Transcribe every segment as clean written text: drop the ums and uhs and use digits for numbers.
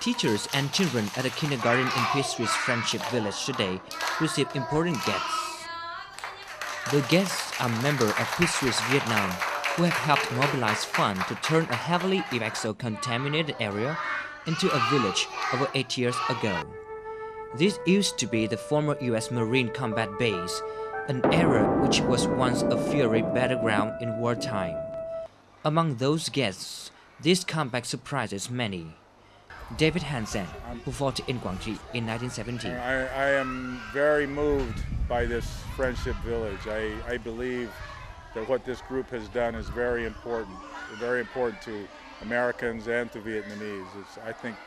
Teachers and children at a kindergarten in PeaceTrees Friendship Village today received important guests. The guests are members of PeaceTrees Vietnam who have helped mobilize funds to turn a heavily UXO-contaminated area into a village over 8 years ago. This used to be the former U.S. Marine Combat Base, an area which was once a fiery battleground in wartime. Among those guests, this comeback surprises many. David Hansen, who fought in Guangxi in 1970. I am very moved by this friendship village. I believe that what this group has done is very important to Americans and to Vietnamese. I think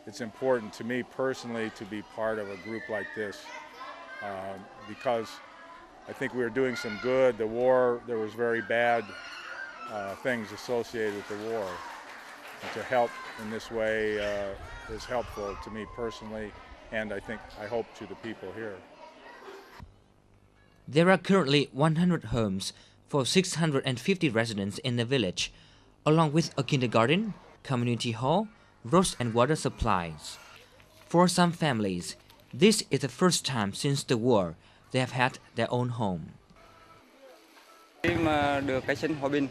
it's important to me personally to be part of a group like this because I think we are doing some good. The war, there was very bad things associated with the war. And to help in this way is helpful to me personally, and I hope to the people here. There are currently 100 homes for 650 residents in the village, along with a kindergarten, community hall, roads and water supplies. For some families, this is the first time since the war they have had their own home. Khi mà được cái sinh hòa bình,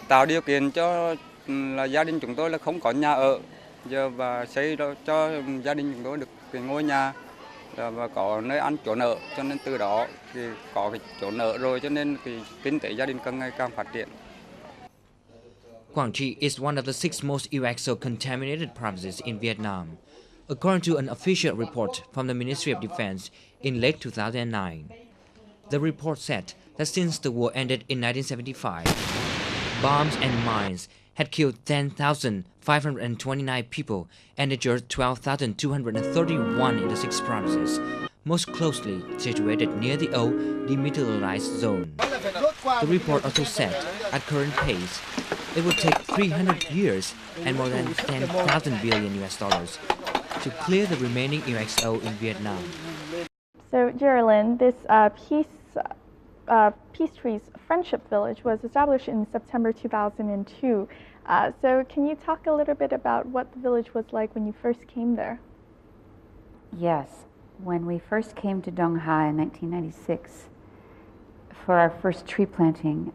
tạo điều kiện cho là gia đình chúng tôi là không có nhà ở, giờ và xây cho gia đình chúng tôi được cái ngôi nhà và có nơi ăn chỗ ở, cho nên từ đó thì có cái chỗ ở rồi cho nên cái kinh tế gia đình càng ngày càng phát triển. Quảng Trị is one of the 6 most UXO-contaminated provinces in Vietnam, according to an official report from the Ministry of Defense in late 2009. The report said that since the war ended in 1975, bombs and mines had killed 10,529 people and injured 12,231 in the 6 provinces, most closely situated near the old demilitarized zone. The report also said, at current pace, it would take 300 years and more than 10,000 billion US dollars to clear the remaining UXO in Vietnam. So, Geraldine, this PeaceTrees Friendship Village was established in September 2002. So can you talk a little bit about what the village was like when you first came there? Yes. When we first came to Dong Ha in 1996 for our first tree planting,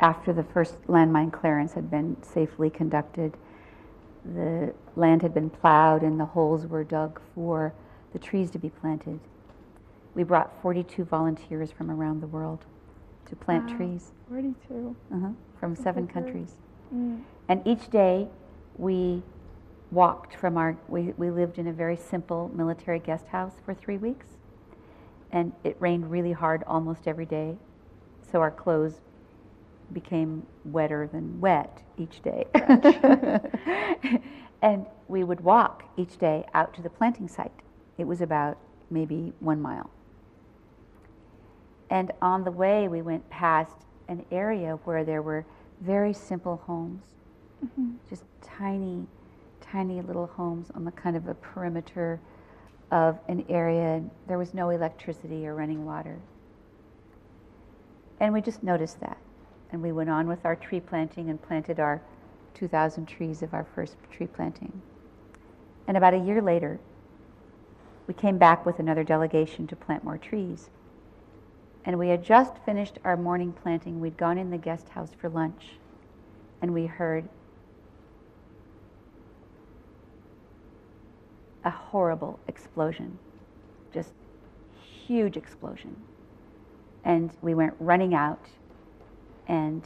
after the first landmine clearance had been safely conducted, the land had been plowed and the holes were dug for the trees to be planted. We brought 42 volunteers from around the world to plant trees. 42? From 7 countries. And each day we walked from we lived in a very simple military guest house for 3 weeks. And it rained really hard almost every day. So our clothes became wetter than wet each day. And we would walk each day out to the planting site. It was about maybe 1 mile. And on the way, we went past an area where there were very simple homes, just tiny, tiny little homes on the kind of a perimeter of an area. There was no electricity or running water. And we just noticed that. And we went on with our tree planting and planted our 2,000 trees of our first tree planting. And about a year later, we came back with another delegation to plant more trees. And we had just finished our morning planting. We'd gone in the guest house for lunch, and we heard a horrible explosion, just huge explosion. And we went running out and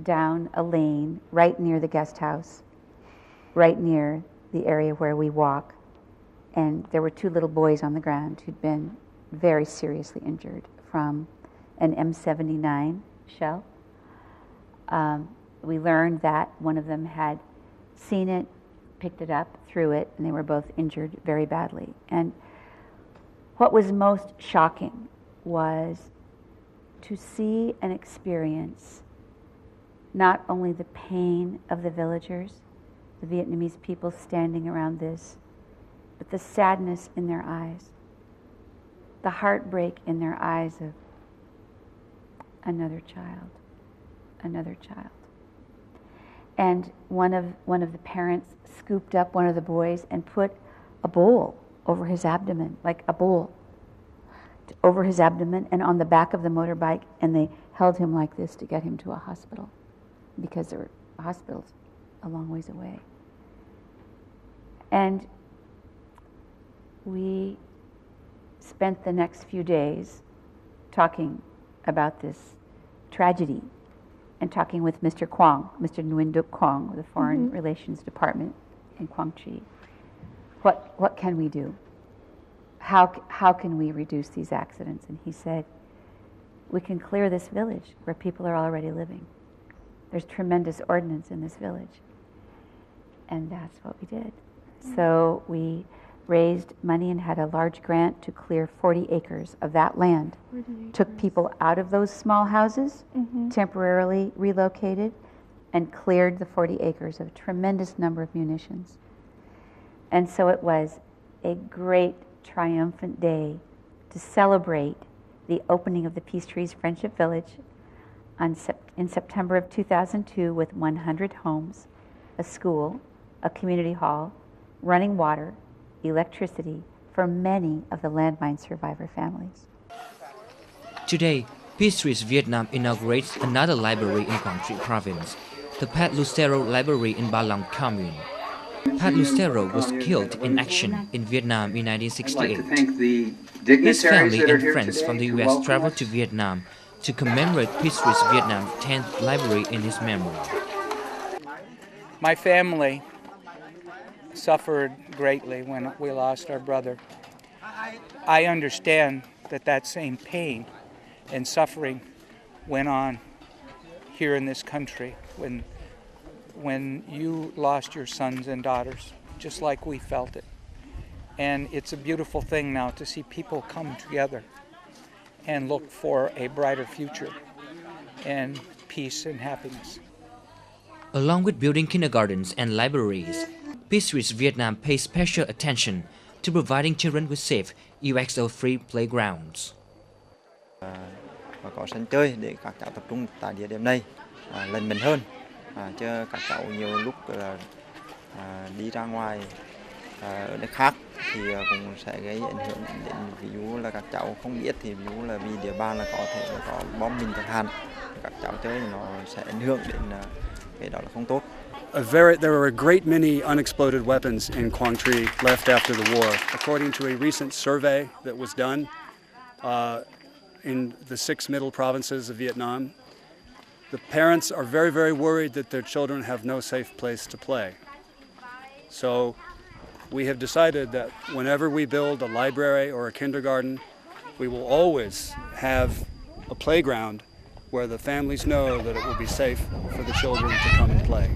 down a lane right near the guest house, right near the area where we walk. And there were 2 little boys on the ground who'd been very seriously injured from an M79 shell. We learned that one of them had seen it, picked it up, threw it, and they were both injured very badly. And what was most shocking was to see and experience not only the pain of the villagers, the Vietnamese people standing around this, but the sadness in their eyes, the heartbreak in their eyes of another child, another child. And one of the parents scooped up one of the boys and put a bowl over his abdomen, like a bowl over his abdomen and on the back of the motorbike, and they held him like this to get him to a hospital because there were hospitals a long ways away. And we spent the next few days talking about this tragedy and talking with Mr. Kwong, Mr. Nguyen-Duc Kwong, of the Foreign Relations Department in Quang Tri. What can we do? How can we reduce these accidents? And he said, we can clear this village where people are already living. There's tremendous ordnance in this village. And that's what we did. So we raised money and had a large grant to clear 40 acres of that land. Took people out of those small houses, temporarily relocated, and cleared the 40 acres of a tremendous number of munitions. And so it was a great triumphant day to celebrate the opening of the PeaceTrees Friendship Village in September of 2002 with 100 homes, a school, a community hall, running water, electricity for many of the landmine survivor families. Today, PeaceTrees Vietnam inaugurates another library in Quang Tri Province, the Pat Lucero Library in Ba Long Commune. Pat Lucero was killed in action in Vietnam in 1968. His family and friends from the U.S. traveled to Vietnam to commemorate PeaceTrees Vietnam's 10th library in his memory. My family suffered greatly when we lost our brother. I understand that same pain and suffering went on here in this country when you lost your sons and daughters, just like we felt it. And it's a beautiful thing now to see people come together and look for a brighter future and peace and happiness. Along with building kindergartens and libraries, PeaceTrees Vietnam pays special attention to providing children with safe, UXO-free playgrounds. Và có sân chơi để các cháu tập trung tại địa điểm này lần mình hơn, chứ các cháu nhiều lúc là đi ra ngoài ở nơi khác thì cũng sẽ gây ảnh hưởng đến, ví dụ là các cháu không biết thì ví dụ là vì địa bàn là có thể là có bom mìn chẳng hạn, các cháu chơi nó sẽ ảnh hưởng đến cái đó là không tốt. There were a great many unexploded weapons in Quang Tri left after the war. According to a recent survey that was done in the 6 middle provinces of Vietnam, the parents are very, very worried that their children have no safe place to play. So we have decided that whenever we build a library or a kindergarten, we will always have a playground where the families know that it will be safe for the children to come and play.